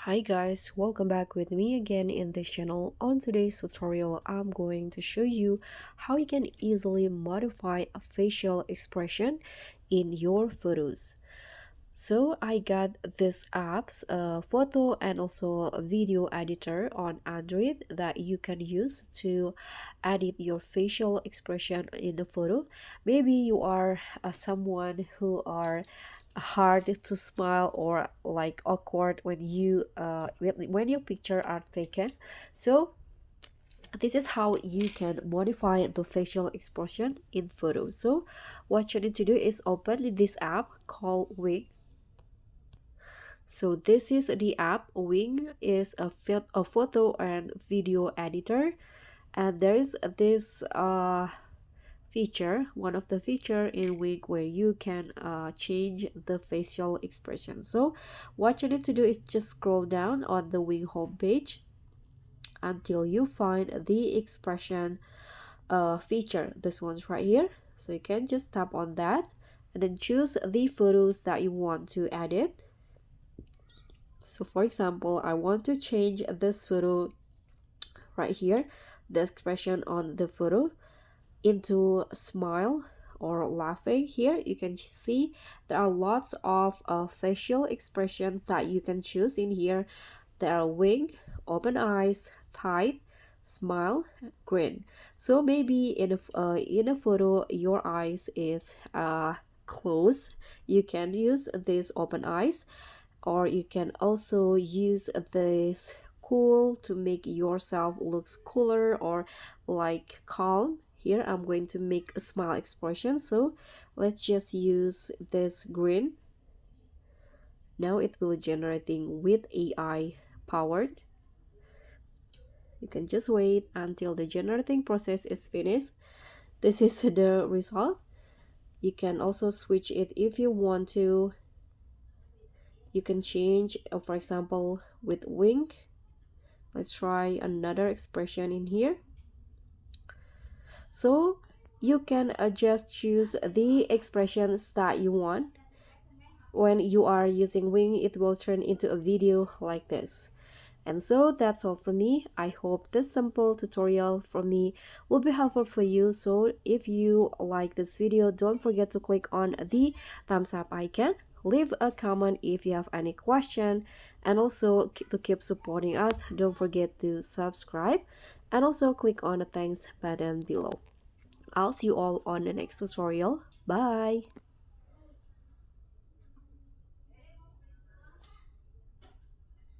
Hi guys, welcome back with me again in this channel. On today's tutorial, I'm going to show you how you can easily modify a facial expression in your photos. So I got this apps, photo and also a video editor on Android that you can use to edit your facial expression in the photo. Maybe you are someone who are hard to smile or like awkward when when your picture are taken. So this is how you can modify the facial expression in photos. So what you need to do is open this app called Wig. So this is the app. Wing is a photo and video editor, and there is this feature, one of the feature in Wig where you can change the facial expression. So what you need to do is just scroll down on the Wing homepage until you find the expression feature. This one's right here. So you can just tap on that and then choose the photos that you want to edit. So for example, I want to change this photo right here, the expression on the photo, into smile or laughing. Here you can see there are lots of facial expressions that you can choose in here. There are wink, open eyes, tight, smile, grin. So maybe in a photo your eyes is closed, you can use this open eyes, or you can also use this cool to make yourself looks cooler or like calm. Here I'm going to make a smile expression, so let's just use this grin. Now it will generating with AI powered. You can just wait until the generating process is finished. This is the result. You can also switch it if you want to. You can change, for example, with wink. Let's try another expression in here. So you can just choose the expressions that you want. When you are using wing, it will turn into a video like this. And so that's all from me. I hope this simple tutorial from me will be helpful for you. So if you like this video, don't forget to click on the thumbs up icon. Leave a comment if you have any question, and also to keep supporting us, don't forget to subscribe and also click on the thanks button below. I'll see you all on the next tutorial. Bye.